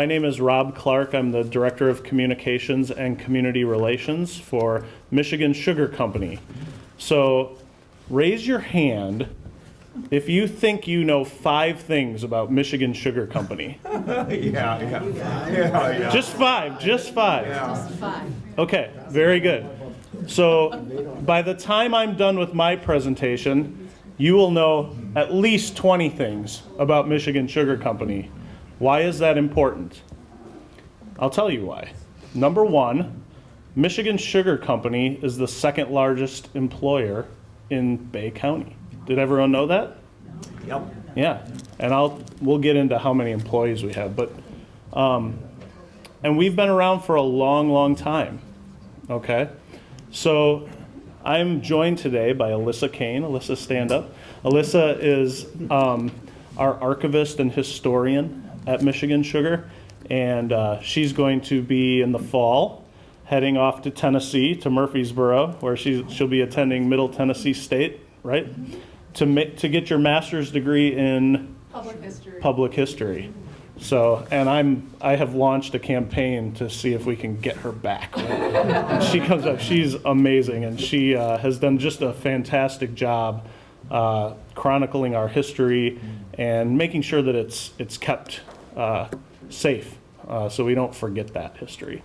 my name is Rob Clark. I'm the Director of Communications and Community Relations for Michigan Sugar Company. So raise your hand if you think you know 5 things about Michigan Sugar Company. Yeah. Just 5, just 5. Yeah. Just 5. Okay, very good. So by the time I'm done with my presentation, you will know at least 20 things about Michigan Sugar Company. Why is that important? I'll tell you why. Number 1, Michigan Sugar Company is the second largest employer in Bay County. Did everyone know that? Yep. Yeah, and we'll get into how many employees we have, but and we've been around for a long, long time. Okay, so I'm joined today by Alissa Kane. Alissa, stand up. Alissa is our archivist and historian at Michigan Sugar, and she's going to be in the fall heading off to Tennessee, to Murfreesboro, where she'll be attending Middle Tennessee State, right? To get your master's degree in public history. So, and I have launched a campaign to see if we can get her back. Right? And she comes up, she's amazing, and she has done just a fantastic job chronicling our history and making sure that it's kept safe, so we don't forget that history.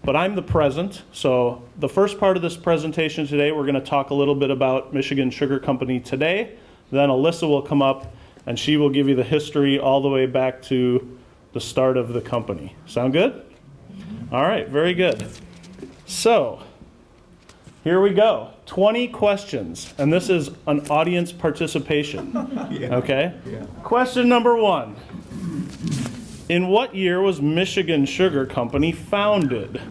But I'm the present, so the first part of this presentation today, we're going to talk a little bit about Michigan Sugar Company today. Then Alissa will come up and she will give you the history all the way back to the start of the company. Sound good? All right, very good. So here we go. 20 questions, and this is an audience participation. Okay? Yeah. Question number 1. In what year was Michigan Sugar Company founded?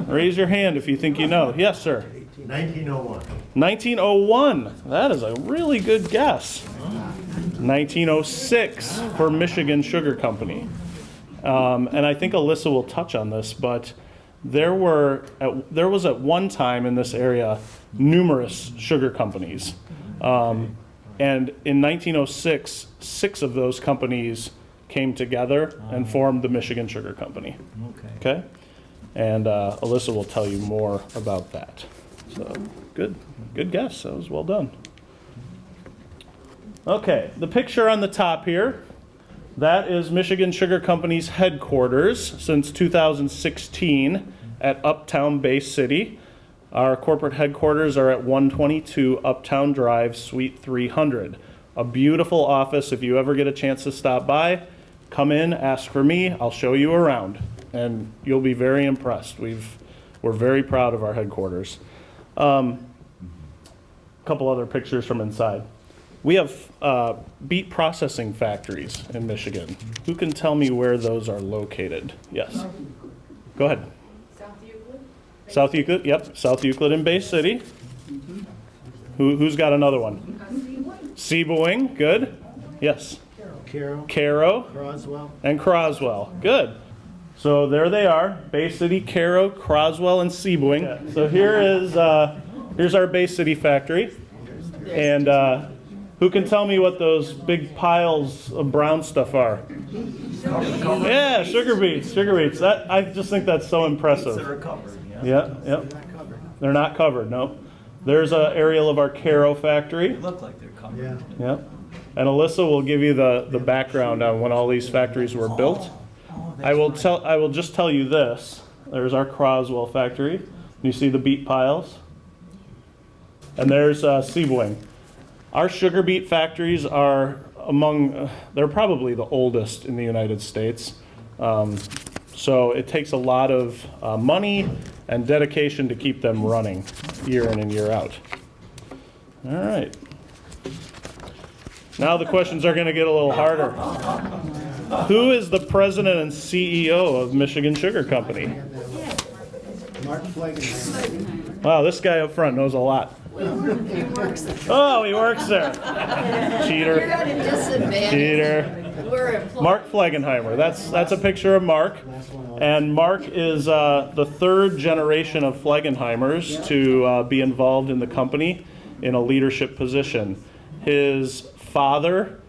Raise your hand if you think you know. Yes, sir. 1901. 1901. That is a really good guess. 1906 for Michigan Sugar Company. And I think Alissa will touch on this, but there was at one time in this area numerous sugar companies. And in 1906, 6 of those companies came together and formed the Michigan Sugar Company. Okay? And Alissa will tell you more about that. So good guess. That was well done. Okay, the picture on the top here, that is Michigan Sugar Company's headquarters since 2016 at Uptown Bay City. Our corporate headquarters are at 122 Uptown Drive, Suite 300. A beautiful office. If you ever get a chance to stop by, come in, ask for me, I'll show you around, and you'll be very impressed. We're very proud of our headquarters. A couple other pictures from inside. We have beet processing factories in Michigan. Who can tell me where those are located? Yes. Go ahead. South Euclid? South Euclid, yep. South Euclid in Bay City. Who's got another one? Seaboing, good. Yes. Caro. Croswell. And Croswell. Good. So there they are, Bay City, Caro, Croswell, and Seaboing. Yeah. So here's our Bay City factory. And who can tell me what those big piles of brown stuff are? Yeah, sugar beets. I just think that's so impressive. They're covered. Yeah. They're not covered, no. There's an aerial of our Caro factory. They look like they're covered. Yeah. Yep. And Alissa will give you the background on when all these factories were built. I will just tell you this. There's our Croswell factory. You see the beet piles? And there's Seaboing. Our sugar beet factories are they're probably the oldest in the United States. So it takes a lot of money and dedication to keep them running year in and year out. All right. Now the questions are going to get a little harder. Who is the president and CEO of Michigan Sugar Company? Mark Flagenheimer. Wow, this guy up front knows a lot. He works there. Oh, he works there. Cheater. You're at a disadvantage. Cheater. We're employed. Mark Flagenheimer. That's a picture of Mark. And Mark is the 3rd generation of Flagenheimers to be involved in the company in a leadership position. His father,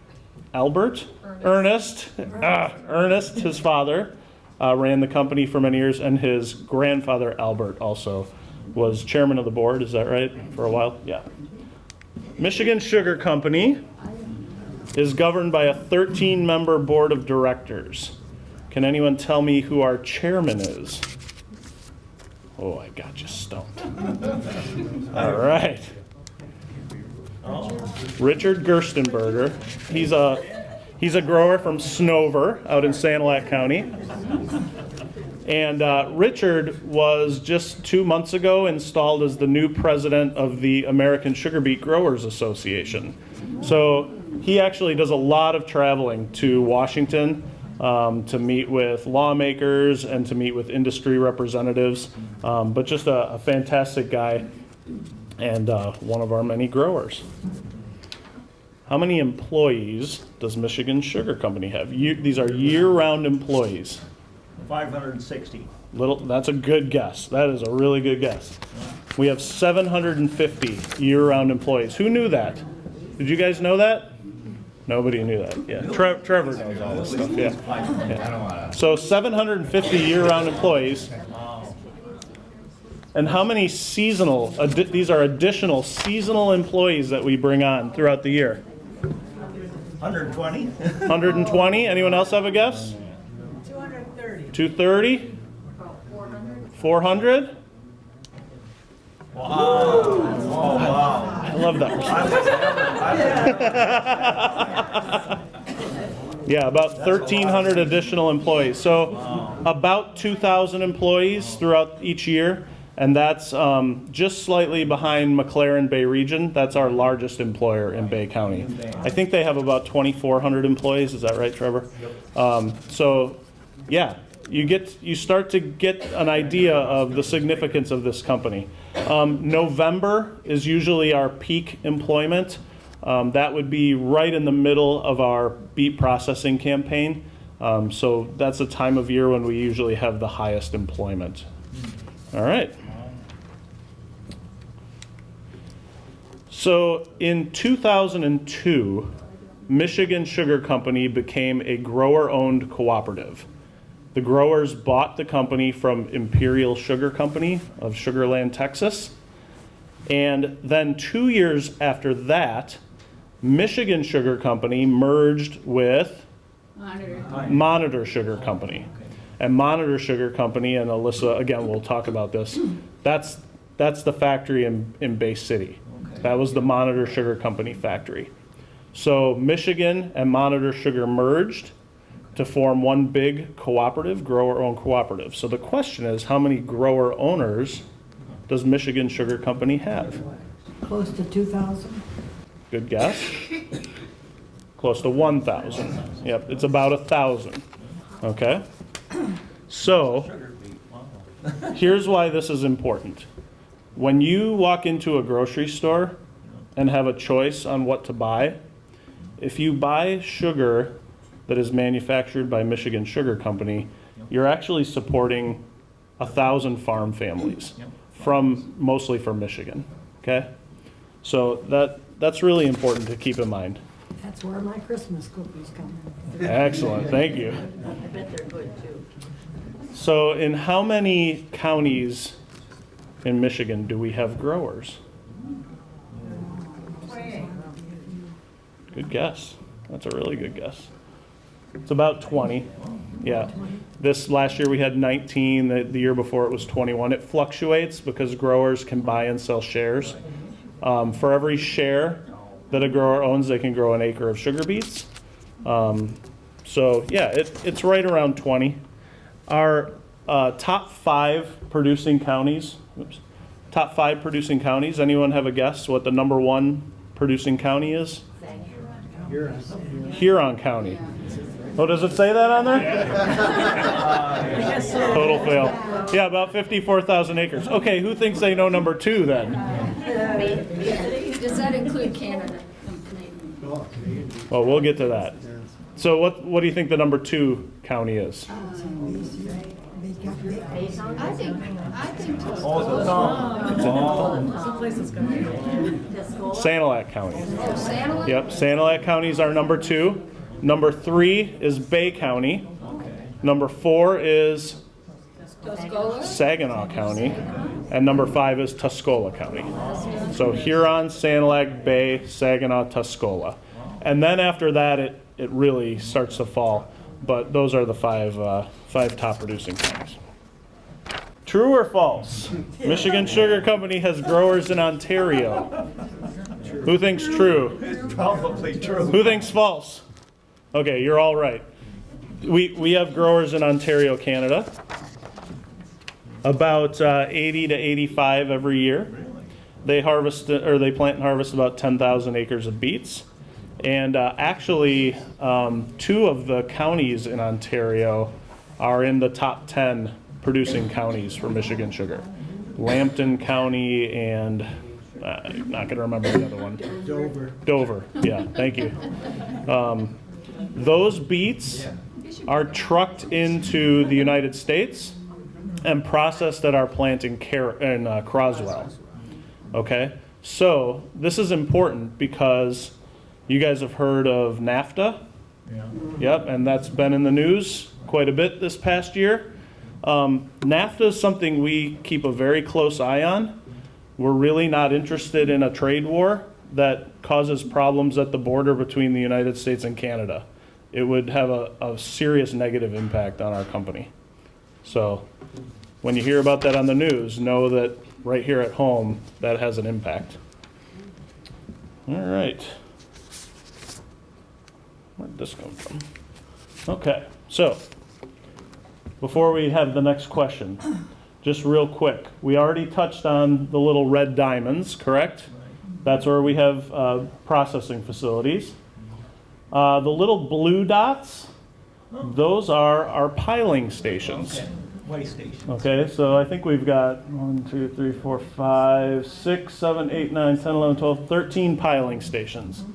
Albert, Ernest, his father, ran the company for many years, and his grandfather, Albert, also was chairman of the board. Is that right? For a while? Yeah. Michigan Sugar Company is governed by a 13-member board of directors. Can anyone tell me who our chairman is? Oh, I got you stumped. All right. Richard Gerstenberger. He's a grower from Snover out in Sanilac County. And Richard was just 2 months ago installed as the new president of the American Sugar Beet Growers Association. So he actually does a lot of traveling to Washington to meet with lawmakers and to meet with industry representatives, but just a fantastic guy and one of our many growers. How many employees does Michigan Sugar Company have? These are year-round employees. 560. That's a good guess. That is a really good guess. We have 750 year-round employees. Who knew that? Did you guys know that? Nobody knew that. Yeah, Trevor knows all this stuff. Yeah. So 750 year-round employees. And how many seasonal? These are additional seasonal employees that we bring on throughout the year. 120. 120. Anyone else have a guess? 230. 230. 400. Wow. Oh, wow. I love that. Yeah, about 1,300 additional employees. So about 2,000 employees throughout each year. And that's just slightly behind McLaren Bay Region. That's our largest employer in Bay County. I think they have about 2,400 employees. Is that right, Trevor? So, yeah, you start to get an idea of the significance of this company. November is usually our peak employment. That would be right in the middle of our beet processing campaign. So that's a time of year when we usually have the highest employment. All right. So in 2002, Michigan Sugar Company became a grower-owned cooperative. The growers bought the company from Imperial Sugar Company of Sugar Land, Texas. And then 2 years after that, Michigan Sugar Company merged with Monitor Sugar Company. And Monitor Sugar Company, and Alissa, again, we'll talk about this, that's the factory in Bay City. That was the Monitor Sugar Company factory. So Michigan and Monitor Sugar merged to form one big cooperative, grower-owned cooperative. So the question is, how many grower owners does Michigan Sugar Company have? Close to 2,000. Good guess. Close to 1,000. Yep, it's about 1,000. Okay? So, here's why this is important. When you walk into a grocery store and have a choice on what to buy, if you buy sugar that is manufactured by Michigan Sugar Company, you're actually supporting 1,000 farm families mostly from Michigan. Okay? So that's really important to keep in mind. That's where my Christmas cookies come in. Excellent, thank you. I bet they're good too. So in how many counties in Michigan do we have growers? 28. Good guess. That's a really good guess. It's about 20. Yeah. This last year we had 19. The year before it was 21. It fluctuates because growers can buy and sell shares. For every share that a grower owns, they can grow an acre of sugar beets. So yeah, it's right around 20. Our top 5 producing counties. Top 5 producing counties. Anyone have a guess what the number 1 producing county is? Huron County. Oh, does it say that on there? Total fail. Yeah, about 54,000 acres. Okay, who thinks they know number 2 then? Does that include Canada? Well, we'll get to that. So what do you think the number 2 county is? I think Sanilac County. Sanilac? Yep, Sanilac County is our number 2. Number 3 is Bay County. Number 4 is Tuscola? Saginaw County. And number 5 is Tuscola County. So Huron, Sanilac, Bay, Saginaw, Tuscola. And then after that, it really starts to fall. But those are the five top producing counties. True or false? Michigan Sugar Company has growers in Ontario. Who thinks true? Probably true. Who thinks false? Okay, you're all right. We have growers in Ontario, Canada. About 80 to 85 every year. They plant and harvest about 10,000 acres of beets. And actually, 2 of the counties in Ontario are in the top 10 producing counties for Michigan sugar. Lambton County and I'm not going to remember the other one. Dover, yeah, thank you. Those beets are trucked into the United States and processed at our plant in Croswell. Okay, so this is important because you guys have heard of NAFTA. Yeah. Yep, and that's been in the news quite a bit this past year. NAFTA is something we keep a very close eye on. We're really not interested in a trade war that causes problems at the border between the United States and Canada. It would have a serious negative impact on our company. So when you hear about that on the news, know that right here at home, that has an impact. All right. Where'd this come from? Okay, so before we have the next question, just real quick, we already touched on the little red diamonds, correct? That's where we have processing facilities. The little blue dots, those are our piling stations. Okay. Way station. Okay, so I think we've got 1, 2, 3, 4, 5, 6, 7, 8, 9, 10, 11, 12, 13 piling stations.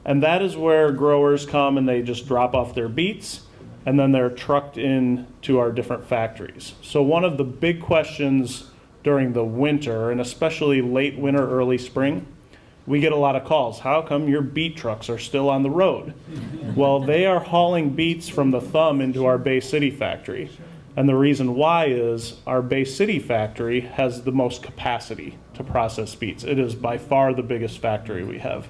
And that is where growers come and they just drop off their beets and then they're trucked in to our different factories. So one of the big questions during the winter, and especially late winter, early spring, we get a lot of calls. How come your beet trucks are still on the road? Well, they are hauling beets from the Thumb into our Bay City factory. And the reason why is our Bay City factory has the most capacity to process beets. It is by far the biggest factory we have.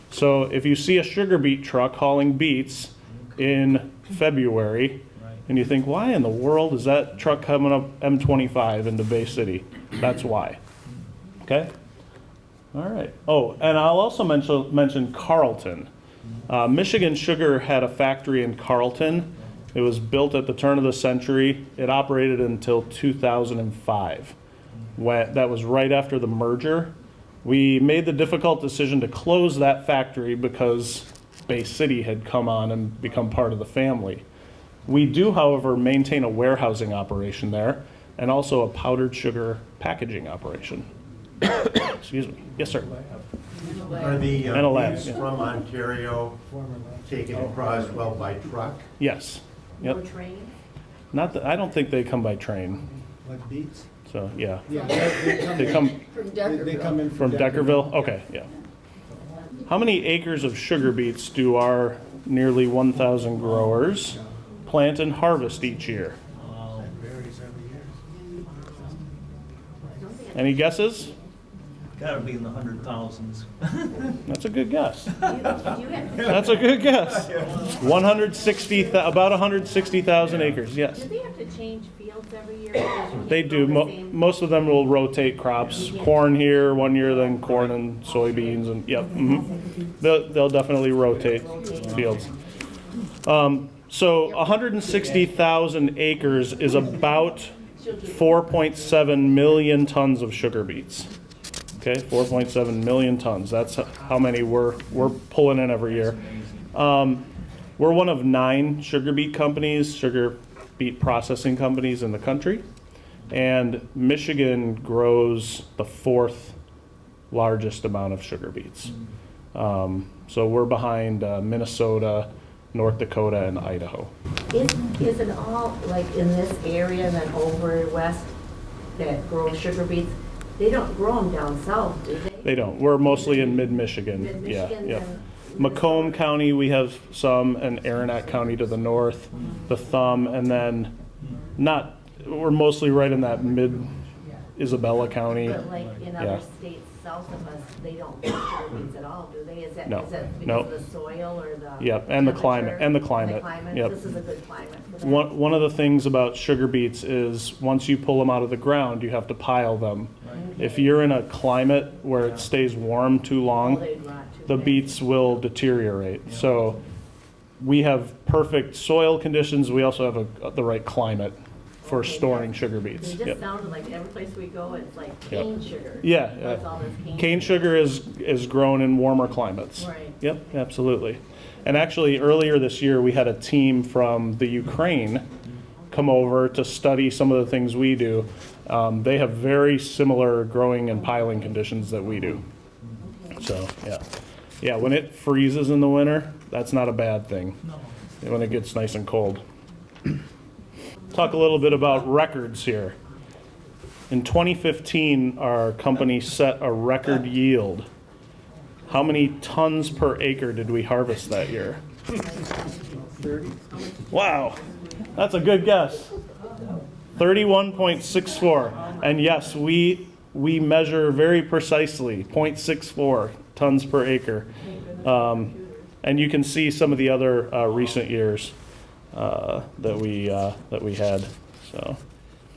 So if you see a sugar beet truck hauling beets in February, and you think, why in the world is that truck coming up M25 into Bay City? That's why. Okay? All right. Oh, and I'll also mention Carleton. Michigan Sugar had a factory in Carleton. It was built at the turn of the century. It operated until 2005. That was right after the merger. We made the difficult decision to close that factory because Bay City had come on and become part of the family. We do, however, maintain a warehousing operation there and also a powdered sugar packaging operation. Excuse me. Yes, sir. Are the And a lab, beets yeah. from Ontario taken across well by truck? Yes. Yep. train? Not that, I don't think they come by train. Like beets? So, yeah. Yeah, They come From they come in from Deckerville? Okay, yeah. How many acres of sugar beets do our nearly 1,000 growers plant and harvest each year? That varies every year. Any guesses? Gotta be in the 100,000s. That's a good guess. That's a good guess. 160,000 acres, yes. Do they have to change fields every year? Or do They do. keep all the same? Most of them will rotate crops. Corn here one year, then corn and soybeans, and yep. They'll definitely rotate fields. So 160,000 acres is about 4.7 million tons of sugar beets. Okay, 4.7 million tons. That's how many we're pulling in every year. We're one of 9 sugar beet companies, sugar beet processing companies in the country. And Michigan grows the 4th largest amount of sugar beets. So we're behind Minnesota, North Dakota, and Idaho. Is it all like in this area and then over west that grow sugar beets? They don't grow them down south, do they? They don't. We're mostly in mid-Michigan. Yeah, Mid-Michigan, yeah. then Macomb County, we have some, and Aranet County to the north, the Thumb, and then we're mostly right in that mid-Isabella County. But like in Yeah. other states south of us, they don't grow sugar beets at all, do they? Is that No. because No. of the soil or the Yep, and the climate, temperature? and the climate. Yep. This is a good climate for that. One of the things about sugar beets is once you pull them out of the ground, you have to pile them. If you're in a climate where it stays warm too long, They'd rot too the fast. beets will deteriorate. So we have perfect soil conditions. We also have the right climate for storing sugar beets. It just Yep. sounded like every place we go, it's like Yep. cane sugar. Yeah, That's all this cane sugar is grown in warmer climates. Right. Yep, absolutely. And actually, earlier this year, we had a team from the Ukraine come over to study some of the things we do. They have very similar growing and piling conditions that we do. So, yeah. Yeah, when it freezes in the winter, that's not a bad thing. When it gets nice and cold. Talk a little bit about records here. In 2015, our company set a record yield. How many tons per acre did we harvest that year? 30? Wow, that's a good guess. 31.64. And yes, we measure very precisely, 0.64 tons per acre. And you can see some of the other recent years that we had. So,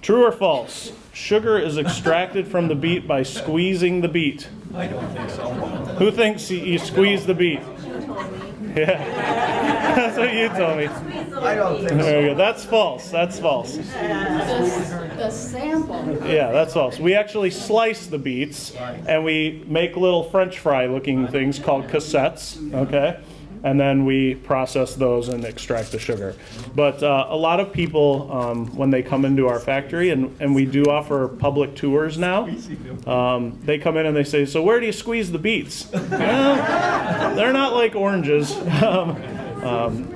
true or false? Sugar is extracted from the beet by squeezing the beet. I don't think so. Who thinks you squeeze the beet? Yeah, that's what you told me. I don't think so. There you go. That's false. That's false. The sample. Yeah, that's false. We actually slice the beets and we make little French fry looking things called cassettes, okay? And then we process those and extract the sugar. But a lot of people, when they come into our factory, and we do offer public tours now, they come in and they say, so where do you squeeze the beets? Well, they're not like oranges.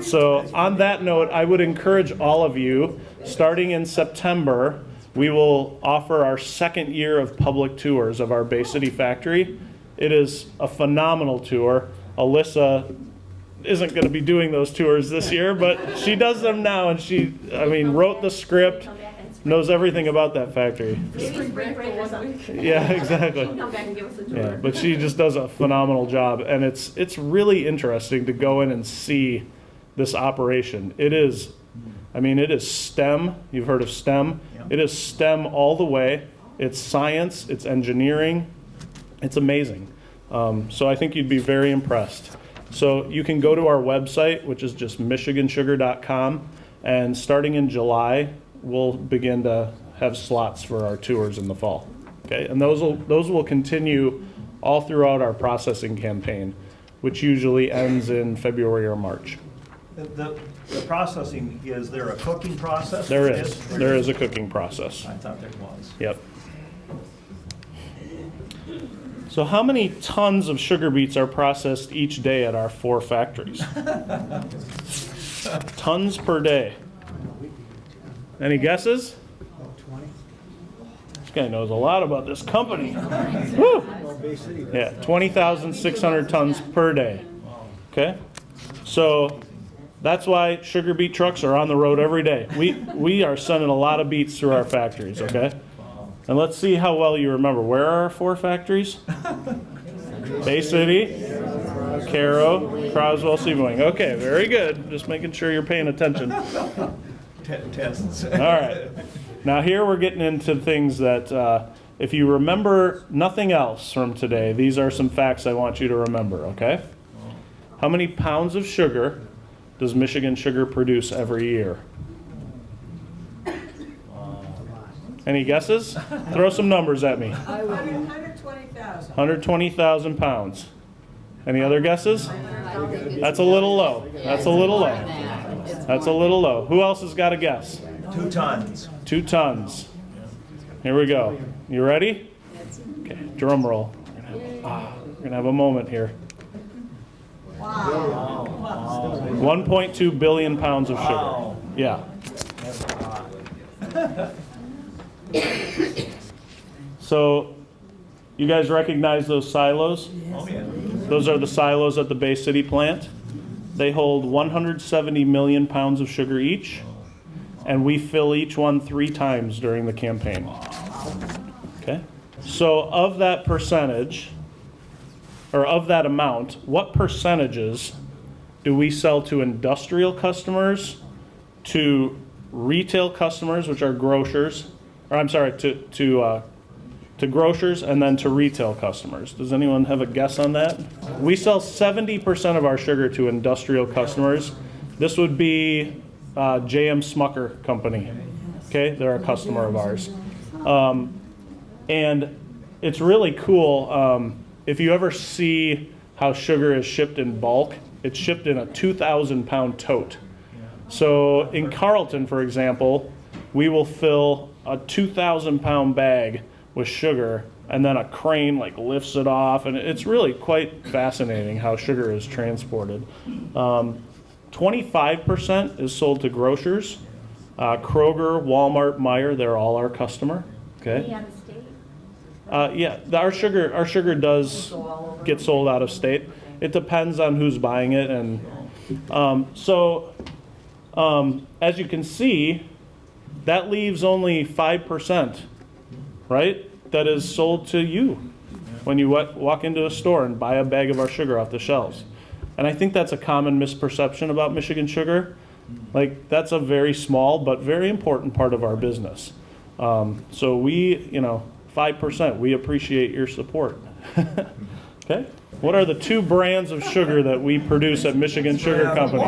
So on that note, I would encourage all of you, starting in September, we will offer our second year of public tours of our Bay City factory. It is a phenomenal tour. Alissa isn't going to be doing those tours this year, but she does them now, and she, wrote the script, knows everything about that factory. Maybe spring break or something. Yeah, exactly. Come back and give us a tour. Yeah, but she just does a phenomenal job, and it's really interesting to go in and see this operation. It is STEM. You've heard of STEM? Yeah. It is STEM all the way. It's science, it's engineering. It's amazing. So I think you'd be very impressed. So you can go to our website, which is just michigansugar.com, and starting in July, we'll begin to have slots for our tours in the fall. Okay, and those will continue all throughout our processing campaign, which usually ends in February or March. The processing, is there a cooking process? There for is. this? There is a cooking process. I thought there was. Yep. So how many tons of sugar beets are processed each day at our 4 factories? Tons per day. Any guesses? Oh, 20? This guy knows a lot about this company. Woo! Well, Bay City. Yeah, 20,600 tons per day. Okay? So that's why sugar beet trucks are on the road every day. We are sending a lot of beets through our factories, okay? And let's see how well you remember. Where are our 4 factories? Bay City, Caro, Croswell, Seaboing. Okay, very good. Just making sure you're paying attention. Tests. All right. Now here we're getting into things that, if you remember nothing else from today, these are some facts I want you to remember, okay? How many pounds of sugar does Michigan Sugar produce every year? Any guesses? Throw some numbers at me. 120,000. 120,000 pounds. Any other guesses? That's a little low. That's a little low. That's a little low. Who else has got a guess? 2 tons. 2 tons. Here we go. You ready? Okay, drum roll. We're gonna have a moment here. 1.2 billion pounds of sugar. Wow. Yeah. So, you guys recognize those silos? Oh, yeah. Those are the silos at the Bay City plant. They hold 170 million pounds of sugar each, and we fill each one 3 times during the campaign. Okay? So of that percentage, or of that amount, what percentages do we sell to industrial customers, to retail customers, which are grocers, or I'm sorry, to grocers, and then to retail customers? Does anyone have a guess on that? We sell 70% of our sugar to industrial customers. This would be J.M. Smucker Company. Okay, they're a customer of ours. And it's really cool. If you ever see how sugar is shipped in bulk, it's shipped in a 2,000-pound tote. So in Carlton, for example, we will fill a 2,000-pound bag with sugar, and then a crane like lifts it off, and it's really quite fascinating how sugar is transported. 25% is sold to grocers. Kroger, Walmart, Meijer, they're all our customer. Okay. Any out of state? Yeah, our sugar does get sold out of state. It depends on who's buying it, and as you can see, that leaves only 5%, right? That is sold to you when you walk into a store and buy a bag of our sugar off the shelves. And I think that's a common misperception about Michigan Sugar. Like, that's a very small but very important part of our business. So we, 5%, we appreciate your support. Okay? What are the 2 brands of sugar that we produce at Michigan Sugar Company?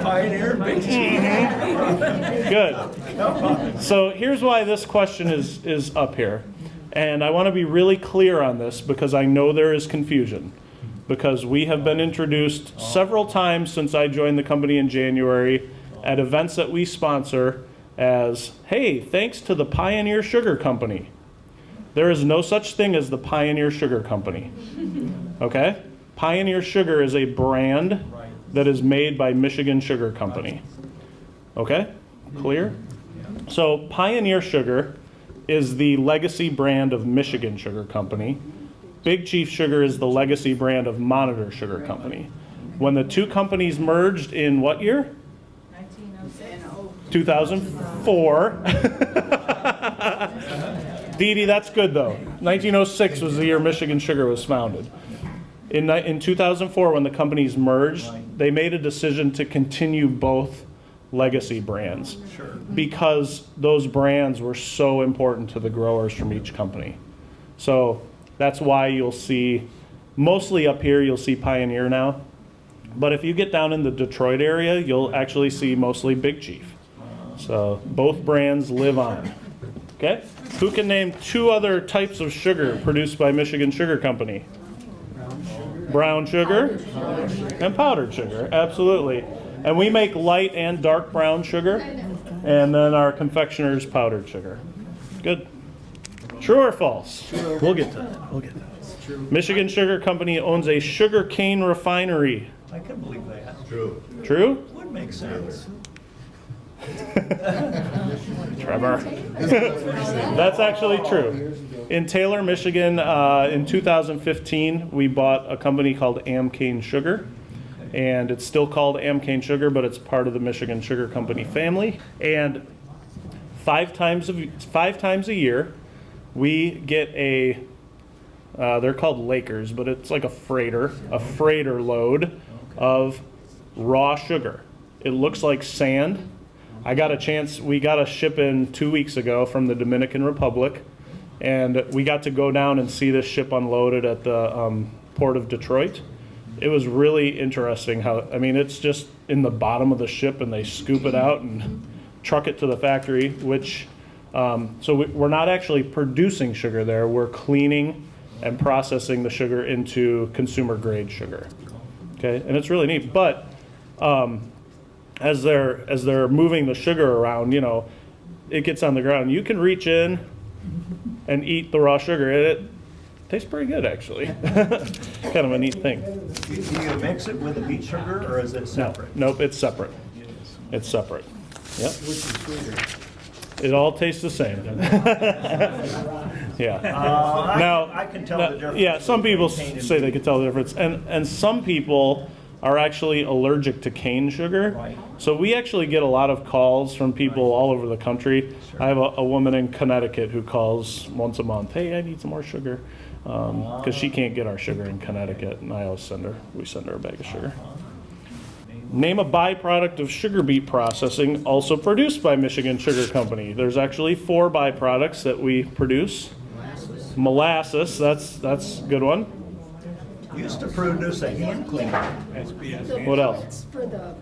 Pioneer, Big Chief. Good. So here's why this question is up here. And I want to be really clear on this because I know there is confusion. Because we have been introduced several times since I joined the company in January at events that we sponsor as, hey, thanks to the Pioneer Sugar Company. There is no such thing as the Pioneer Sugar Company. Okay? Pioneer Sugar is a brand that is made by Michigan Sugar Company. Okay? Clear? So Pioneer Sugar is the legacy brand of Michigan Sugar Company. Big Chief Sugar is the legacy brand of Monitor Sugar Company. When the 2 companies merged in what year? 2004. Dee Dee, that's good though. 1906 was the year Michigan Sugar was founded. In 2004, when the companies merged, they made a decision to continue both legacy brands because those brands were so important to the growers from each company. So that's why you'll see, mostly up here, you'll see Pioneer now. But if you get down in the Detroit area, you'll actually see mostly Big Chief. So both brands live on. Okay? Who can name 2 other types of sugar produced by Michigan Sugar Company? Brown sugar and powdered sugar, absolutely. And we make light and dark brown sugar, and then our confectioner's powdered sugar. Good. True or false? True. We'll get to that. Michigan Sugar Company owns a sugar cane refinery. I can believe that. True. True? Would make sense. Trevor. That's actually true. In Taylor, Michigan, in 2015, we bought a company called Kane Sugar. And it's still called Kane Sugar, but it's part of the Michigan Sugar Company family. And 5 times a year, we get they're called Lakers, but it's like a freighter load of raw sugar. It looks like sand. we got a ship in 2 weeks ago from the Dominican Republic, and we got to go down and see this ship unloaded at the port of Detroit. It was really interesting it's just in the bottom of the ship and they scoop it out and truck it to the factory, which, we're not actually producing sugar there, we're cleaning and processing the sugar into consumer grade sugar. Okay, and it's really neat, but as they're moving the sugar around, it gets on the ground. You can reach in and eat the raw sugar, and it tastes pretty good, actually. Kind of a neat thing. Do you mix it with the beet sugar, or is it separate? Nope, it's separate. It's separate. Yep. It all tastes the same. Yeah. I can tell the difference. Yeah, some people between cane and say they beet. can tell the difference, and some people are actually allergic to cane sugar. Right. So we actually get a lot of calls from people all over the country. I have a woman in Connecticut who calls once a month. Hey, I need some more sugar, because she can't get our sugar in Connecticut, and we send her a bag of sugar. Name a byproduct of sugar beet processing also produced by Michigan Sugar Company. There's actually 4 byproducts that we produce. Molasses, that's a good one. Used to produce a hand cleaner. What else? For the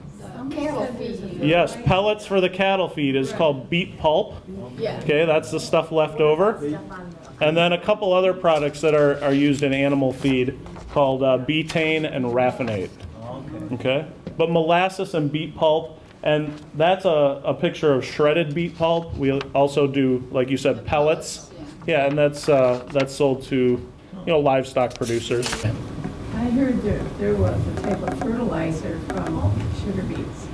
cattle feed. Yes, pellets for the cattle feed is called beet pulp. Yeah. Okay, that's the stuff left over. And then a couple other products that are used in animal feed called betaine and raffinate. Okay, but molasses and beet pulp, and that's a picture of shredded beet pulp. We also do, like you said, pellets. Yeah, and that's sold to, livestock producers. I heard there was a type of fertilizer from sugar beets.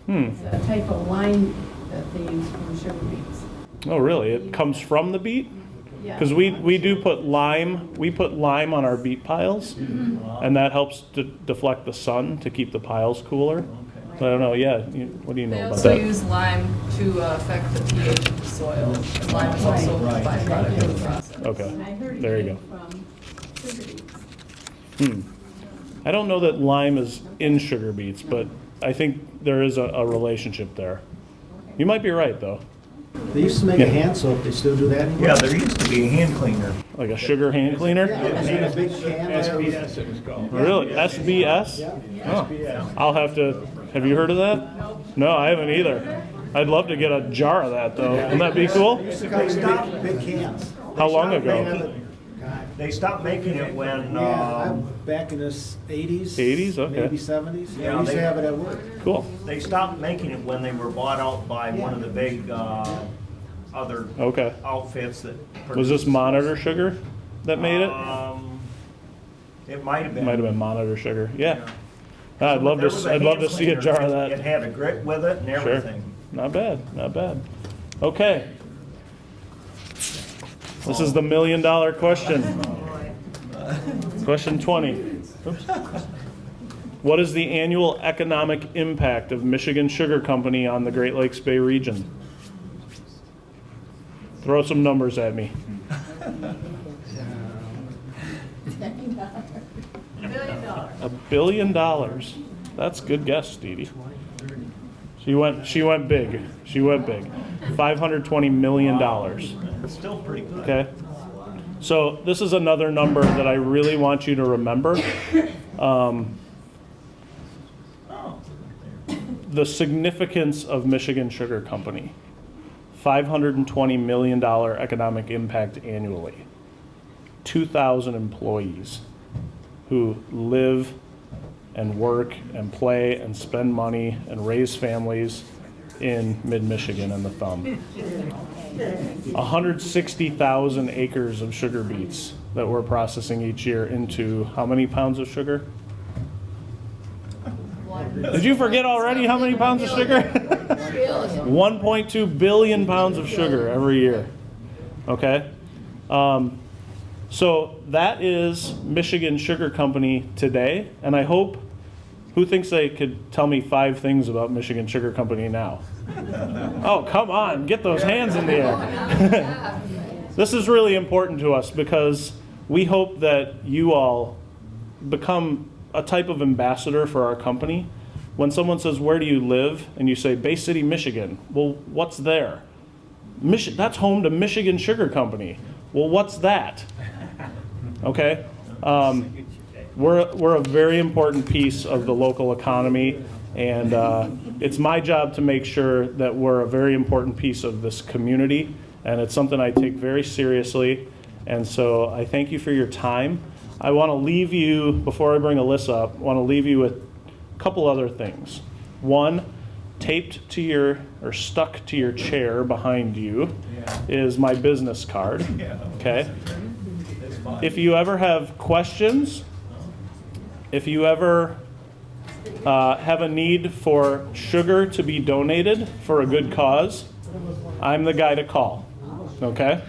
It's a type of lime that they use from sugar beets. Oh, really? It comes from the beet? Yeah. Because we do put lime. We put lime on our beet piles, and that helps to deflect the sun to keep the piles cooler. But I don't know. Yeah, what do you know They about also that? use lime to affect the pH of the soil. And lime is also a byproduct of the process. And Okay, I heard it there you came go. from sugar beets. I don't know that lime is in sugar beets, but I think there is a relationship there. You might be right, though. They used to make a hand soap, they still do that anymore? Yeah, there used to be a hand cleaner. Like a sugar hand cleaner? Made a big can there. SBS it was called. Really? SBS? Oh, I'll have you heard of that? No, I haven't either. I'd love to get a jar of that, though. Wouldn't that be cool? Used to come in big cans. How long stopped ago? making it- They stopped making it when, Back in the 80s. 80s? Okay. Maybe 70s. Yeah, I used to they- have it at work. Cool. they stopped making it when they were bought out by one of the big, other Okay. outfits that. Was this produced- Monitor Sugar that made it? It might have been. Might have been Monitor Sugar. Yeah. Yeah. I'd love There was a to hand see a cleaner. jar of It that. had a grit with it and Sure. everything. Not bad. Not bad. Okay. This is the $1 million question. Question 20. Oops. What is the annual economic impact of Michigan Sugar Company on the Great Lakes Bay region? Throw some numbers at me. $1 billion. That's a good guess, Stevie. She went big. She went big. $520 million. It's still pretty good. Okay. So this is another number that I really want you to remember. The significance of Michigan Sugar Company. $520 million economic impact annually. 2,000 employees who live and work and play and spend money and raise families in mid-Michigan and the Thumb. 160,000 acres of sugar beets that we're processing each year into how many pounds of sugar? Did you forget already how many pounds of sugar? 1.2 billion pounds of sugar every year. Okay? So that is Michigan Sugar Company today, and I hope, who thinks they could tell me 5 things about Michigan Sugar Company now? Oh, come on, get those hands in the air. This is really important to us because we hope that you all become a type of ambassador for our company. When someone says, where do you live? And you say, Bay City, Michigan. Well, what's there? That's home to Michigan Sugar Company. Well, what's that? Okay? We're a very important piece of the local economy, and it's my job to make sure that we're a very important piece of this community, and it's something I take very seriously. And so I thank you for your time. I want to leave you, before I bring Alissa up, I want to leave you with a couple other things. One, taped to your, or stuck to your chair behind you is my business card, okay? If you ever have questions, if you ever have a need for sugar to be donated for a good cause, I'm the guy to call, okay?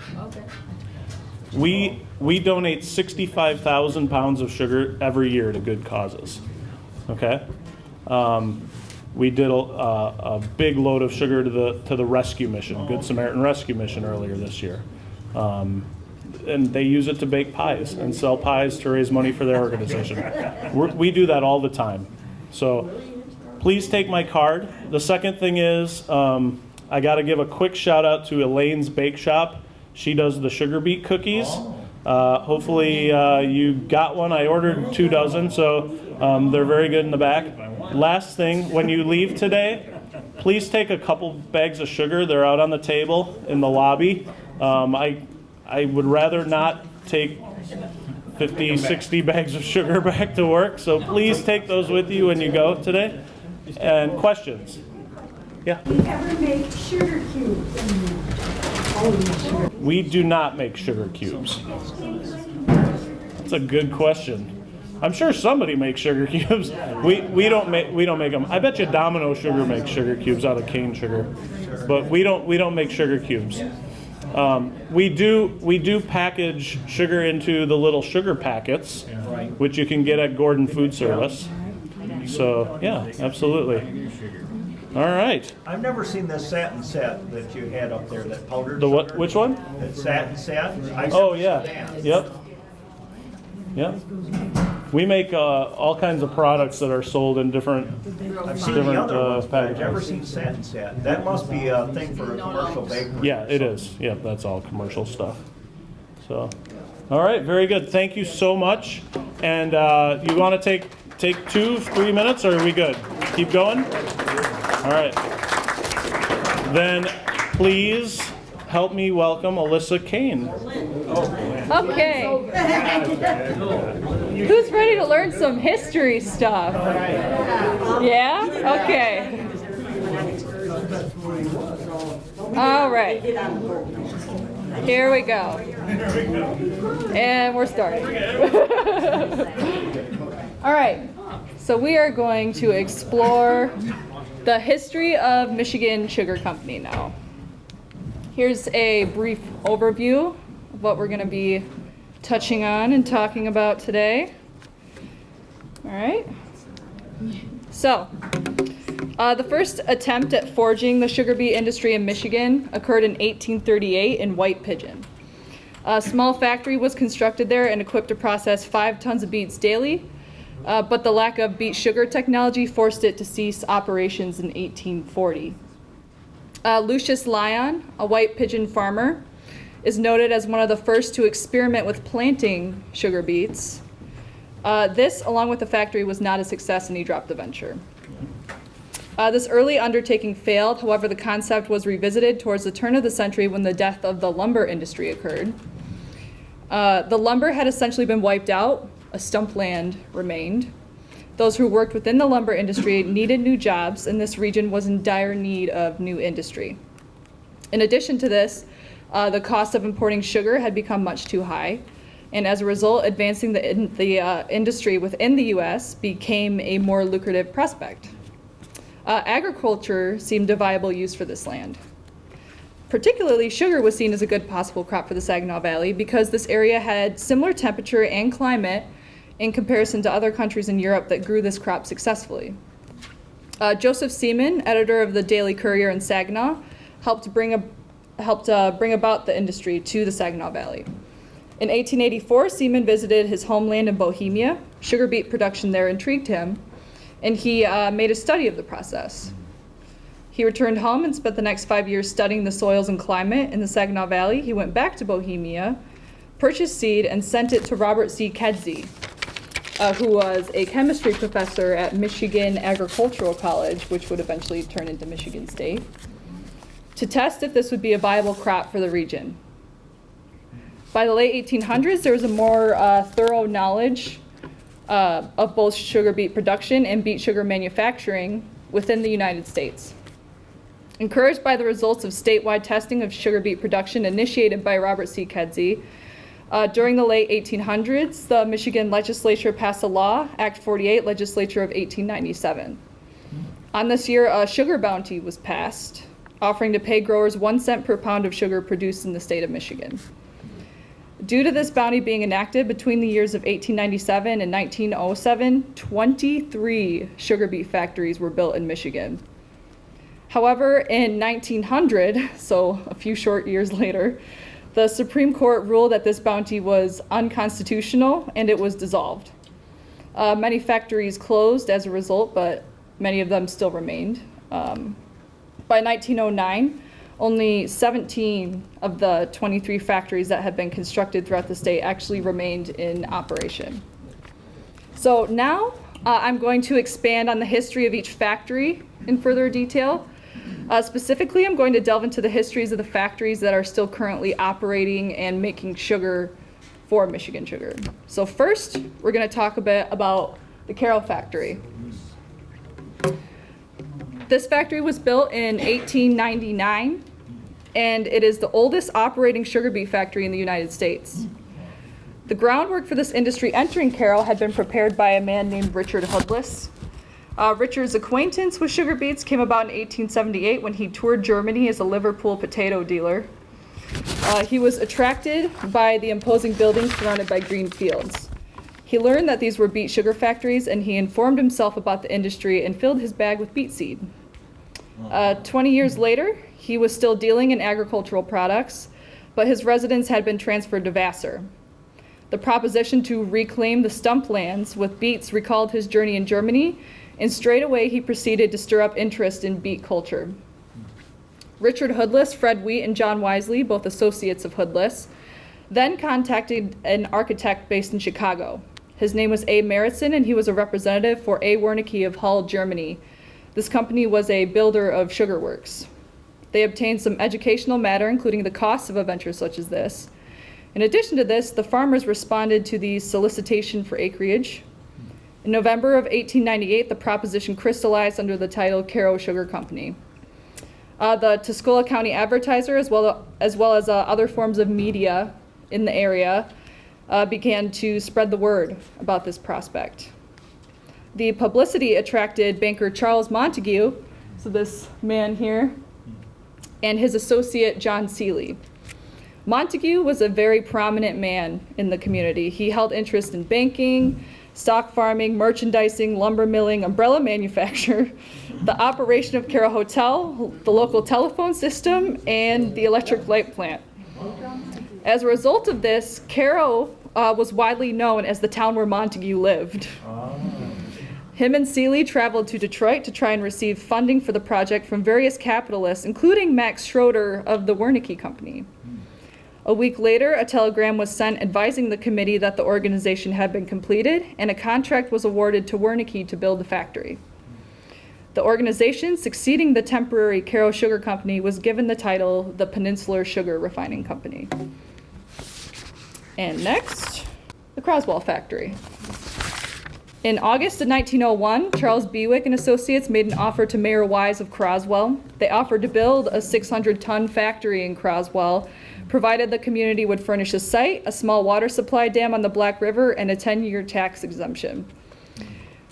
We donate 65,000 pounds of sugar every year to good causes. Okay, we did a big load of sugar to the rescue mission, Good Samaritan Rescue Mission, earlier this year, and they use it to bake pies and sell pies to raise money for their organization. We do that all the time. So please take my card. The second thing is I got to give a quick shout out to Elaine's Bake Shop. She does the sugar beet cookies. Hopefully you got one. I ordered 2 dozen, so they're very good in the back. Last thing, when you leave today, please take a couple bags of sugar. They're out on the table in the lobby. I would rather not take 50, 60 bags of sugar back to work, so please take those with you when you go today. And questions? Yeah? Do you ever make sugar cubes in there? We do not make sugar cubes. That's a good question. I'm sure somebody makes sugar cubes. We don't make them. I bet you Domino Sugar makes sugar cubes out of cane sugar, but we don't make sugar cubes. We do package sugar into the little sugar packets, which you can get at Gordon Food Service. So yeah, absolutely. All right. I've never seen this satin set that you had up there, that powdered The what? sugar. Which one? That satin set. Oh yeah. Yep. Yep. We make all kinds of products that are sold in different. I've seen the different, other ones, but I've never packages. seen satin set. That must be a thing for a commercial bakery. Yeah, it is. Yep, that's all commercial stuff. So, all right, very good. Thank you so much. And you want to take 2, 3 minutes, or are we good? Keep going. All right. Then please help me welcome Alissa Kane. Okay. Who's ready to learn some history stuff? Yeah? Okay. All right. Here we go. And we're starting. All right. So we are going to explore the history of Michigan Sugar Company now. Here's a brief overview of what we're going to be touching on and talking about today. All right. So, the first attempt at forging the sugar beet industry in Michigan occurred in 1838 in White Pigeon. A small factory was constructed there and equipped to process 5 tons of beets daily, but the lack of beet sugar technology forced it to cease operations in 1840. Lucius Lyon, a White Pigeon farmer, is noted as one of the first to experiment with planting sugar beets. This, along with the factory, was not a success, and he dropped the venture. This early undertaking failed. However, the concept was revisited towards the turn of the century when the death of the lumber industry occurred. The lumber had essentially been wiped out. A stump land remained. Those who worked within the lumber industry needed new jobs, and this region was in dire need of new industry. In addition to this, the cost of importing sugar had become much too high, and as a result, advancing the industry within the U.S. became a more lucrative prospect. Agriculture seemed a viable use for this land. Particularly, sugar was seen as a good possible crop for the Saginaw Valley because this area had similar temperature and climate in comparison to other countries in Europe that grew this crop successfully. Joseph Seaman, editor of the Daily Courier in Saginaw, helped bring about the industry to the Saginaw Valley. In 1884, Seaman visited his homeland in Bohemia. Sugar beet production there intrigued him, and he made a study of the process. He returned home and spent the next 5 years studying the soils and climate in the Saginaw Valley. He went back to Bohemia, purchased seed, and sent it to Robert C. Kedzie, who was a chemistry professor at Michigan Agricultural College, which would eventually turn into Michigan State, to test if this would be a viable crop for the region. By the late 1800s, there was a more thorough knowledge of both sugar beet production and beet sugar manufacturing within the United States. Encouraged by the results of statewide testing of sugar beet production initiated by Robert C. Kedzie, during the late 1800s, the Michigan legislature passed a law, Act 48, Legislature of 1897. On this year, a sugar bounty was passed, offering to pay growers 1 cent per pound of sugar produced in the state of Michigan. Due to this bounty being enacted between the years of 1897 and 1907, 23 sugar beet factories were built in Michigan. However, in 1900, so a few short years later, the Supreme Court ruled that this bounty was unconstitutional and it was dissolved. Many factories closed as a result, but many of them still remained. By 1909, only 17 of the 23 factories that had been constructed throughout the state actually remained in operation. So now I'm going to expand on the history of each factory in further detail. Specifically, I'm going to delve into the histories of the factories that are still currently operating and making sugar for Michigan Sugar. So first, we're going to talk a bit about the Carroll factory. This factory was built in 1899, and it is the oldest operating sugar beet factory in the United States. The groundwork for this industry entering Carroll had been prepared by a man named Richard Hoodless. Richard's acquaintance with sugar beets came about in 1878 when he toured Germany as a Liverpool potato dealer. He was attracted by the imposing buildings surrounded by green fields. He learned that these were beet sugar factories, and he informed himself about the industry and filled his bag with beet seed. 20 years later, he was still dealing in agricultural products, but his residence had been transferred to Vassar. The proposition to reclaim the stump lands with beets recalled his journey in Germany, and straight away he proceeded to stir up interest in beet culture. Richard Hoodless, Fred Wheat, and John Wisely, both associates of Hoodless, then contacted an architect based in Chicago. His name was A. Maritzson, and he was a representative for A. Wernicke of Hull, Germany. This company was a builder of sugar works. They obtained some educational matter, including the costs of a venture such as this. In addition to this, the farmers responded to the solicitation for acreage. In November of 1898, the proposition crystallized under the title Carroll Sugar Company. The Tuscola County Advertiser, as well as other forms of media in the area, began to spread the word about this prospect. The publicity attracted banker Charles Montague, so this man here, and his associate John Seeley. Montague was a very prominent man in the community. He held interest in banking, stock farming, merchandising, lumber milling, umbrella manufacture, the operation of Carroll Hotel, the local telephone system, and the electric light plant. As a result of this, Carroll was widely known as the town where Montague lived. Him and Seeley traveled to Detroit to try and receive funding for the project from various capitalists, including Max Schroeder of the Wernicke Company. A week later, a telegram was sent advising the committee that the organization had been completed, and a contract was awarded to Wernicke to build the factory. The organization succeeding the temporary Carroll Sugar Company was given the title the Peninsular Sugar Refining Company. And next, the Croswell Factory. In August of 1901, Charles Bewick and Associates made an offer to Mayor Wise of Croswell. They offered to build a 600-ton factory in Croswell, provided the community would furnish a site, a small water supply dam on the Black River, and a 10-year tax exemption.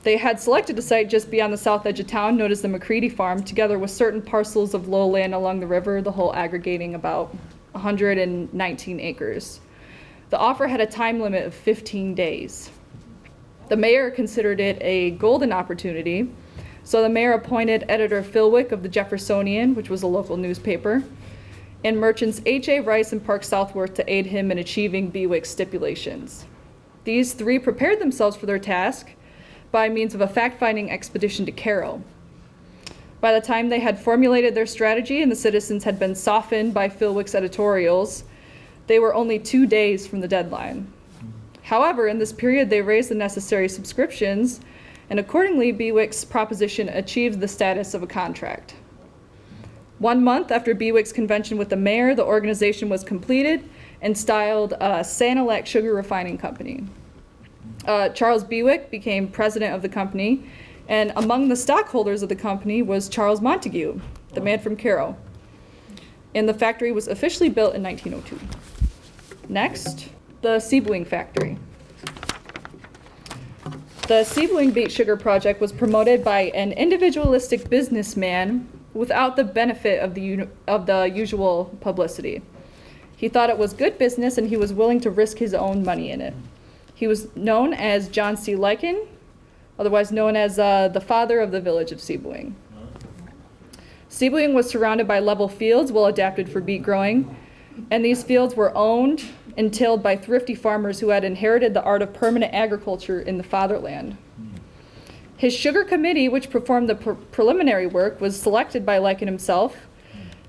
They had selected a site just beyond the south edge of town, known as the McCready Farm, together with certain parcels of lowland along the river, the whole aggregating about 119 acres. The offer had a time limit of 15 days. The mayor considered it a golden opportunity, so the mayor appointed editor Philwick of the Jeffersonian, which was a local newspaper, and merchants H.A. Rice and Park Southworth to aid him in achieving Bewick's stipulations. These three prepared themselves for their task by means of a fact-finding expedition to Carroll. By the time they had formulated their strategy and the citizens had been softened by Philwick's editorials, they were only 2 days from the deadline. However, in this period, they raised the necessary subscriptions, and accordingly, Bewick's proposition achieved the status of a contract. 1 month after Bewick's convention with the mayor, the organization was completed and styled Sanilac Sugar Refining Company. Charles Bewick became president of the company, and among the stockholders of the company was Charles Montague, the man from Carroll. And the factory was officially built in 1902. Next, the Seebling Factory. The Seebling Beet Sugar Project was promoted by an individualistic businessman without the benefit of the usual publicity. He thought it was good business and he was willing to risk his own money in it. He was known as John C. Lycan, otherwise known as the father of the village of Seaboing. Seaboing was surrounded by level fields well adapted for beet growing, and these fields were owned and tilled by thrifty farmers who had inherited the art of permanent agriculture in the fatherland. His sugar committee, which performed the preliminary work, was selected by Lycan himself,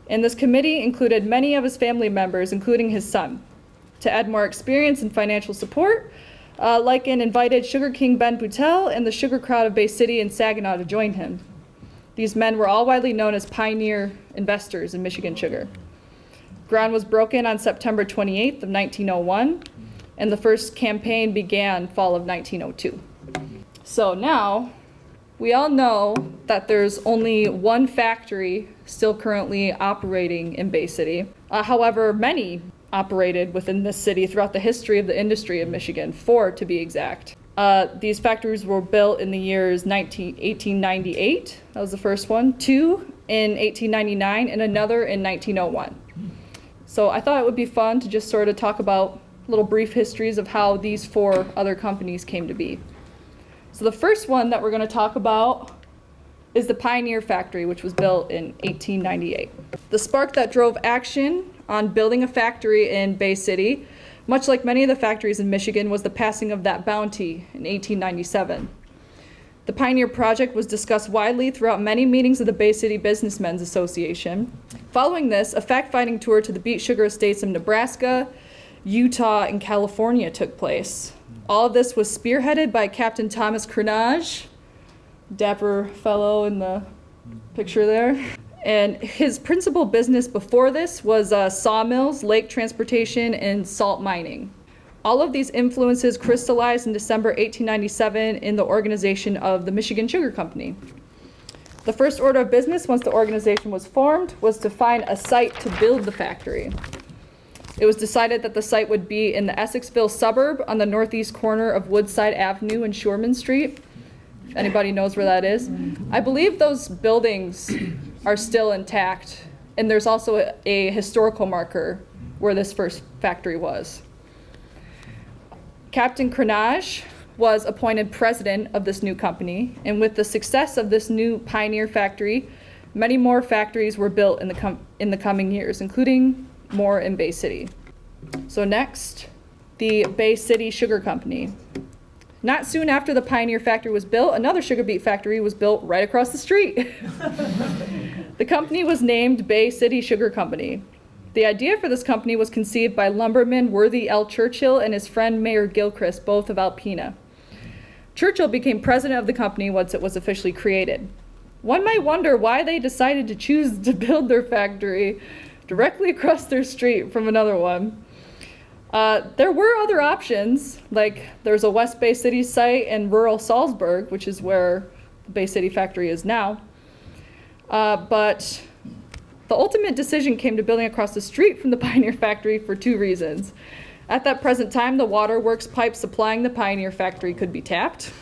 and this committee included many of his family members, including his son. To add more experience and financial support, Lycan invited Sugar King Ben Boutel and the sugar crowd of Bay City and Saginaw to join him. These men were all widely known as pioneer investors in Michigan sugar. Ground was broken on September 28th of 1901, and the first campaign began fall of 1902. So now, we all know that there's only one factory still currently operating in Bay City. However, many operated within this city throughout the history of the industry of Michigan, 4 to be exact. These factories were built in the years 1898, that was the first one, 2 in 1899, and another in 1901. So I thought it would be fun to just sort of talk about little brief histories of how these 4 other companies came to be. So the first one that we're going to talk about is the Pioneer Factory, which was built in 1898. The spark that drove action on building a factory in Bay City, much like many of the factories in Michigan, was the passing of that bounty in 1897. The Pioneer Project was discussed widely throughout many meetings of the Bay City Businessmen's Association. Following this, a fact-finding tour to the beet sugar estates of Nebraska, Utah, and California took place. All of this was spearheaded by Captain Thomas Crenage, dapper fellow in the picture there. And his principal business before this was sawmills, lake transportation, and salt mining. All of these influences crystallized in December 1897 in the organization of the Michigan Sugar Company. The first order of business, once the organization was formed, was to find a site to build the factory. It was decided that the site would be in the Essexville suburb on the northeast corner of Woodside Avenue and Shorman Street. If anybody knows where that is. I believe those buildings are still intact, and there's also a historical marker where this first factory was. Captain Crenage was appointed president of this new company, and with the success of this new Pioneer Factory, many more factories were built in the coming years, including more in Bay City. So next, the Bay City Sugar Company. Not soon after the Pioneer Factory was built, another sugar beet factory was built right across the street. The company was named Bay City Sugar Company. The idea for this company was conceived by lumberman Worthy L. Churchill and his friend Mayor Gilchrist, both of Alpena. Churchill became president of the company once it was officially created. One might wonder why they decided to choose to build their factory directly across their street from another one. There were other options, like there's a West Bay City site in rural Salzburg, which is where the Bay City factory is now. But the ultimate decision came to building across the street from the Pioneer Factory for 2 reasons. At that present time, the waterworks pipe supplying the Pioneer Factory could be tapped.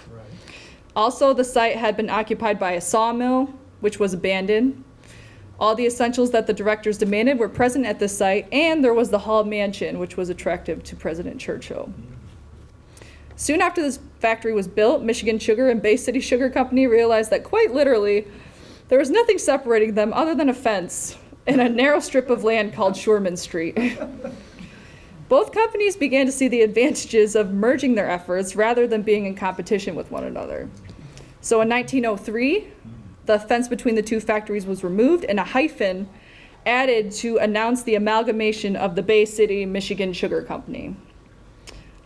Also, the site had been occupied by a sawmill, which was abandoned. All the essentials that the directors demanded were present at this site, and there was the Hall Mansion, which was attractive to President Churchill. Soon after this factory was built, Michigan Sugar and Bay City Sugar Company realized that quite literally, there was nothing separating them other than a fence and a narrow strip of land called Shorman Street. Both companies began to see the advantages of merging their efforts rather than being in competition with one another. So in 1903, the fence between the 2 factories was removed and a hyphen added to announce the amalgamation of the Bay City Michigan Sugar Company.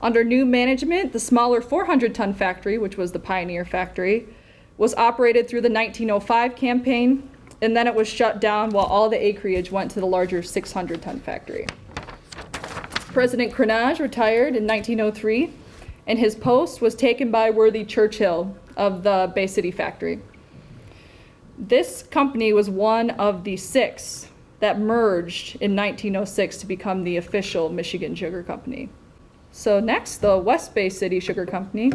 Under new management, the smaller 400-ton factory, which was the Pioneer Factory, was operated through the 1905 campaign, and then it was shut down while all the acreage went to the larger 600-ton factory. President Crenage retired in 1903, and his post was taken by Worthy Churchill of the Bay City Factory. This company was one of the 6 that merged in 1906 to become the official Michigan Sugar Company. So next, the West Bay City Sugar Company.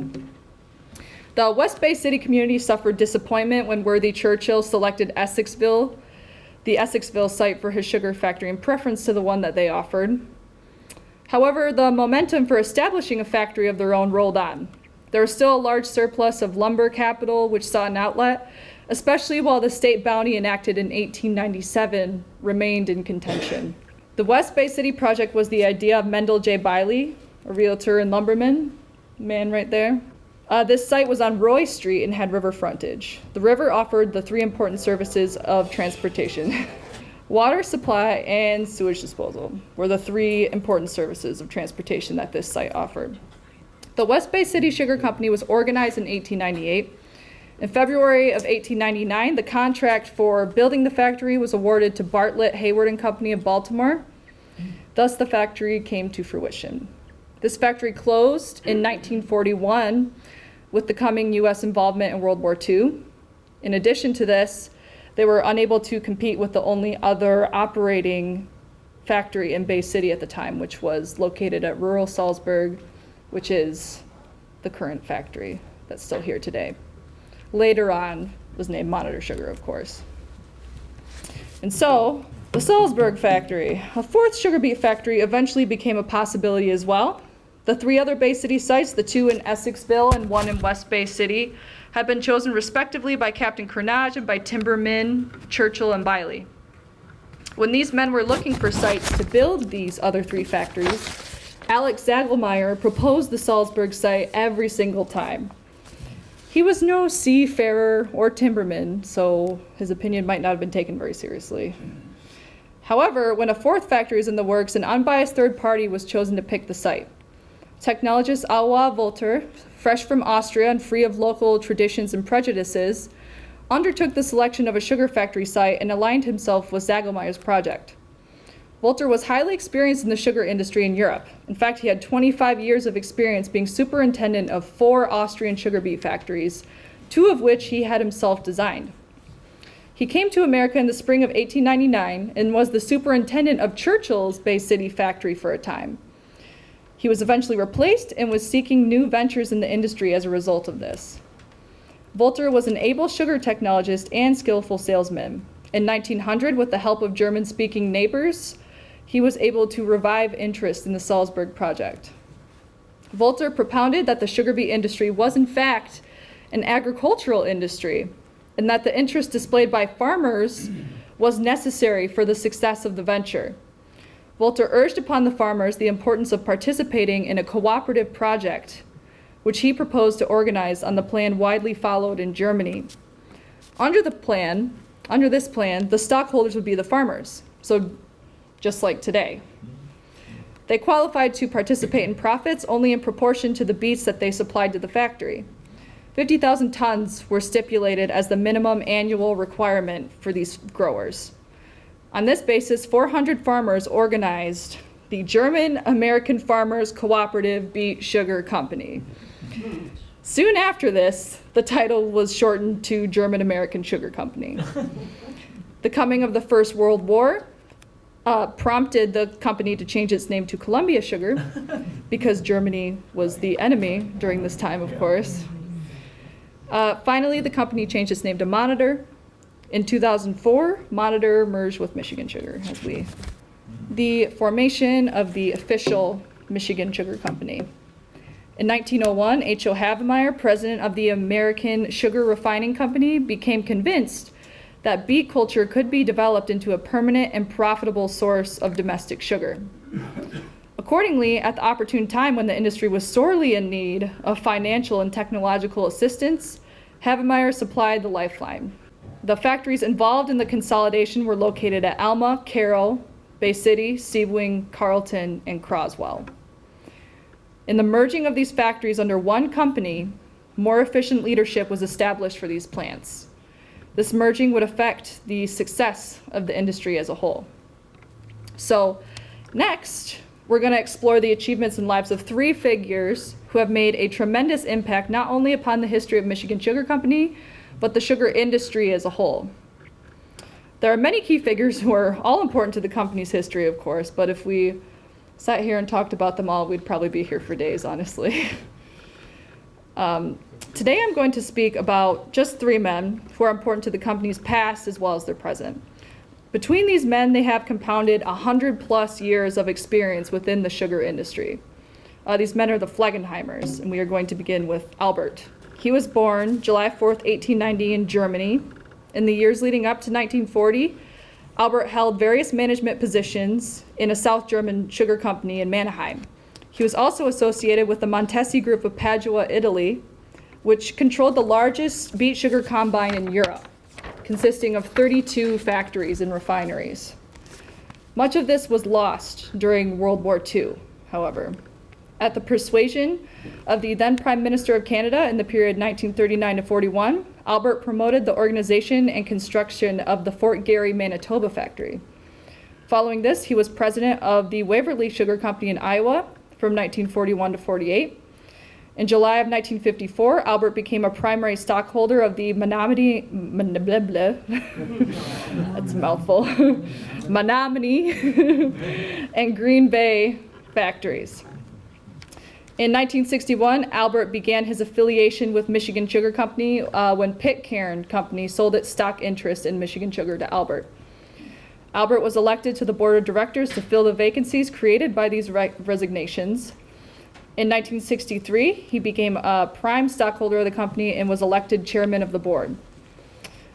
The West Bay City community suffered disappointment when Worthy Churchill selected Essexville, the Essexville site for his sugar factory in preference to the one that they offered. However, the momentum for establishing a factory of their own rolled on. There was still a large surplus of lumber capital which sought an outlet, especially while the state bounty enacted in 1897 remained in contention. The West Bay City project was the idea of Mendel J. Biley, a realtor and lumberman, man right there. This site was on Roy Street and had river frontage. The river offered the three important services of transportation. Water supply and sewage disposal were the three important services of transportation that this site offered. The West Bay City Sugar Company was organized in 1898. In February of 1899, the contract for building the factory was awarded to Bartlett, Hayward and Company of Baltimore. Thus, the factory came to fruition. This factory closed in 1941 with the coming U.S. involvement in World War II. In addition to this, they were unable to compete with the only other operating factory in Bay City at the time, which was located at rural Salzburg, which is the current factory that's still here today. Later on was named Monitor Sugar, of course. And so, the Salzburg factory, a fourth sugar beet factory, eventually became a possibility as well. The three other Bay City sites, the two in Essexville and one in West Bay City, had been chosen respectively by Captain Crenage and by timbermen Churchill and Biley. When these men were looking for sites to build these other three factories, Alex Zagelmeyer proposed the Salzburg site every single time. He was no seafarer or timberman, so his opinion might not have been taken very seriously. However, when a fourth factory was in the works, an unbiased third party was chosen to pick the site. Technologist Alois Volter, fresh from Austria and free of local traditions and prejudices, undertook the selection of a sugar factory site and aligned himself with Zagelmeyer's project. Volter was highly experienced in the sugar industry in Europe. In fact, he had 25 years of experience being superintendent of 4 Austrian sugar beet factories, 2 of which he had himself designed. He came to America in the spring of 1899 and was the superintendent of Churchill's Bay City factory for a time. He was eventually replaced and was seeking new ventures in the industry as a result of this. Volter was an able sugar technologist and skillful salesman. In 1900, with the help of German-speaking neighbors, he was able to revive interest in the Salzburg project. Volter propounded that the sugar beet industry was in fact an agricultural industry, and that the interest displayed by farmers was necessary for the success of the venture. Volter urged upon the farmers the importance of participating in a cooperative project, which he proposed to organize on the plan widely followed in Germany. Under this plan, the stockholders would be the farmers, so just like today. They qualified to participate in profits only in proportion to the beets that they supplied to the factory. 50,000 tons were stipulated as the minimum annual requirement for these growers. On this basis, 400 farmers organized the German-American Farmers Cooperative Beet Sugar Company. Soon after this, the title was shortened to German-American Sugar Company. The coming of the First World War prompted the company to change its name to Columbia Sugar, because Germany was the enemy during this time, of course. Finally, the company changed its name to Monitor. In 2004, Monitor merged with Michigan Sugar the formation of the official Michigan Sugar Company. In 1901, H.O. Havemeyer, president of the American Sugar Refining Company, became convinced that beet culture could be developed into a permanent and profitable source of domestic sugar. Accordingly, at the opportune time when the industry was sorely in need of financial and technological assistance, Havemeyer supplied the lifeline. The factories involved in the consolidation were located at Alma, Carroll, Bay City, Sebring, Carlton, and Croswell. In the merging of these factories under one company, more efficient leadership was established for these plants. This merging would affect the success of the industry as a whole. So next, we're going to explore the achievements and lives of 3 figures who have made a tremendous impact not only upon the history of Michigan Sugar Company, but the sugar industry as a whole. There are many key figures who are all important to the company's history, of course, but if we sat here and talked about them all, we'd probably be here for days, honestly. Today I'm going to speak about just 3 men who are important to the company's past as well as their present. Between these men, they have compounded 100+ years of experience within the sugar industry. These men are the Flegenheimers, and we are going to begin with Albert. He was born July 4th, 1890 in Germany. In the years leading up to 1940, Albert held various management positions in a South German sugar company in Mannheim. He was also associated with the Montesi Group of Padua, Italy, which controlled the largest beet sugar combine in Europe, consisting of 32 factories and refineries. Much of this was lost during World War II, however. At the persuasion of the then Prime Minister of Canada in the period 1939 to 41, Albert promoted the organization and construction of the Fort Garry, Manitoba factory. Following this, he was president of the Waverly Sugar Company in Iowa from 1941 to 48. In July of 1954, Albert became a primary stockholder of the Menominee, that's a mouthful, Menominee and Green Bay factories. In 1961, Albert began his affiliation with Michigan Sugar Company when Pitcairn Company sold its stock interest in Michigan Sugar to Albert. Albert was elected to the board of directors to fill the vacancies created by these resignations. In 1963, he became a prime stockholder of the company and was elected chairman of the board.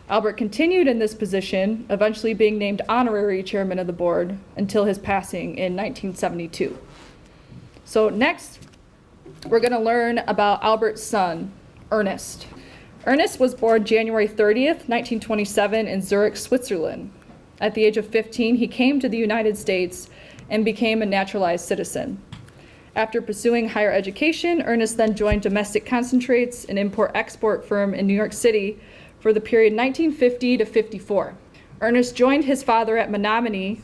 Albert continued in this position, eventually being named honorary chairman of the board until his passing in 1972. So next, we're going to learn about Albert's son, Ernest. Ernest was born January 30th, 1927 in Zurich, Switzerland. At the age of 15, he came to the United States and became a naturalized citizen. After pursuing higher education, Ernest then joined Domestic Concentrates, an import-export firm in New York City, for the period 1950 to 54. Ernest joined his father at Menominee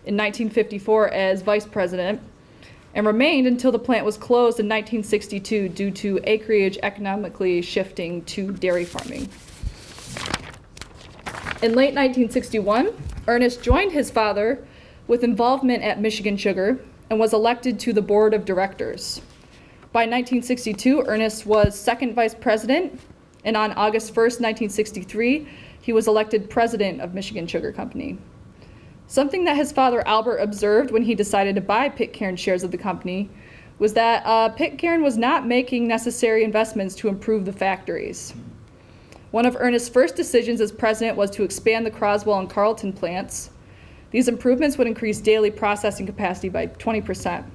in 1954 as vice president, and remained until the plant was closed in 1962 due to acreage economically shifting to dairy farming. In late 1961, Ernest joined his father with involvement at Michigan Sugar and was elected to the board of directors. By 1962, Ernest was second vice president, and on August 1st, 1963, he was elected president of Michigan Sugar Company. Something that his father Albert observed when he decided to buy Pitcairn shares of the company was that Pitcairn was not making necessary investments to improve the factories. One of Ernest's first decisions as president was to expand the Croswell and Carleton plants. These improvements would increase daily processing capacity by 20%.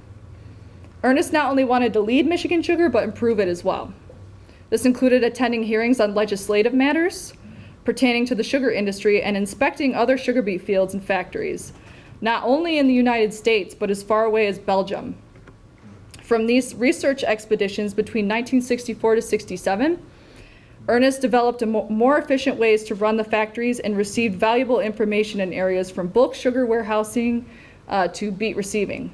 Ernest not only wanted to lead Michigan Sugar, but improve it as well. This included attending hearings on legislative matters pertaining to the sugar industry and inspecting other sugar beet fields and factories, not only in the United States, but as far away as Belgium. From these research expeditions between 1964 to 67, Ernest developed more efficient ways to run the factories and received valuable information in areas from bulk sugar warehousing to beet receiving.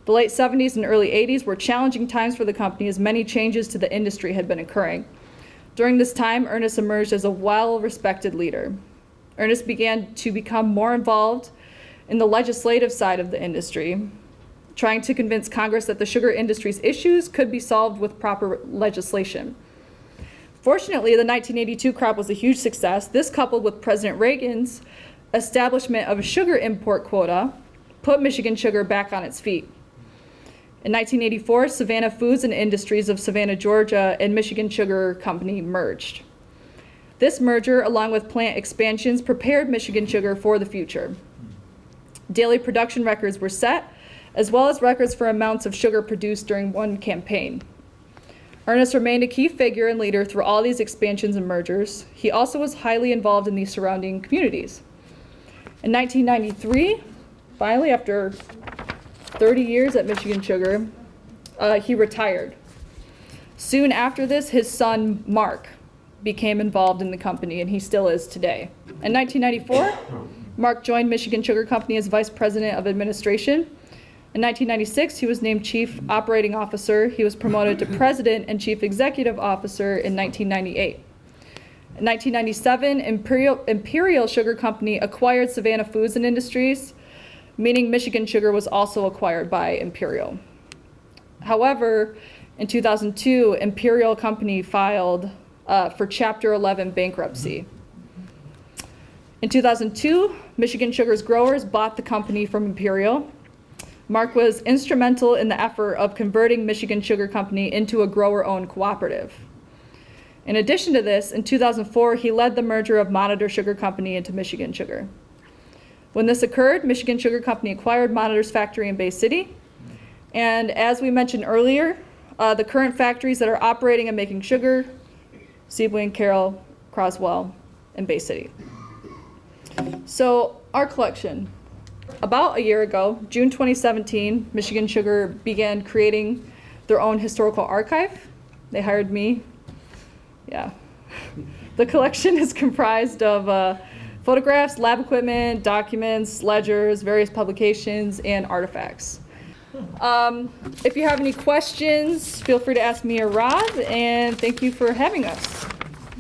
The late 70s and early 80s were challenging times for the company as many changes to the industry had been occurring. During this time, Ernest emerged as a well-respected leader. Ernest began to become more involved in the legislative side of the industry, trying to convince Congress that the sugar industry's issues could be solved with proper legislation. Fortunately, the 1982 crop was a huge success. This, coupled with President Reagan's establishment of a sugar import quota, put Michigan Sugar back on its feet. In 1984, Savannah Foods and Industries of Savannah, Georgia, and Michigan Sugar Company merged. This merger, along with plant expansions, prepared Michigan Sugar for the future. Daily production records were set, as well as records for amounts of sugar produced during one campaign. Ernest remained a key figure and leader through all these expansions and mergers. He also was highly involved in the surrounding communities. In 1993, finally, after 30 years at Michigan Sugar, he retired. Soon after this, his son, Mark, became involved in the company, and he still is today. In 1994, Mark joined Michigan Sugar Company as Vice President of Administration. In 1996, he was named Chief Operating Officer. He was promoted to President and Chief Executive Officer in 1998. In 1997, Imperial Sugar Company acquired Savannah Foods and Industries, meaning Michigan Sugar was also acquired by Imperial. However, in 2002, Imperial Company filed for Chapter 11 bankruptcy. In 2002, Michigan Sugar's growers bought the company from Imperial. Mark was instrumental in the effort of converting Michigan Sugar Company into a grower-owned cooperative. In addition to this, in 2004, he led the merger of Monitor Sugar Company into Michigan Sugar. When this occurred, Michigan Sugar Company acquired Monitor's factory in Bay City. And as we mentioned earlier, the current factories that are operating and making sugar, Sebring, Carroll, Croswell, and Bay City. So our collection. About a year ago, June 2017, Michigan Sugar began creating their own historical archive. They hired me. Yeah. The collection is comprised of photographs, lab equipment, documents, ledgers, various publications, and artifacts. If you have any questions, feel free to ask me or Rob, and thank you for having us.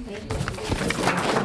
Thank you.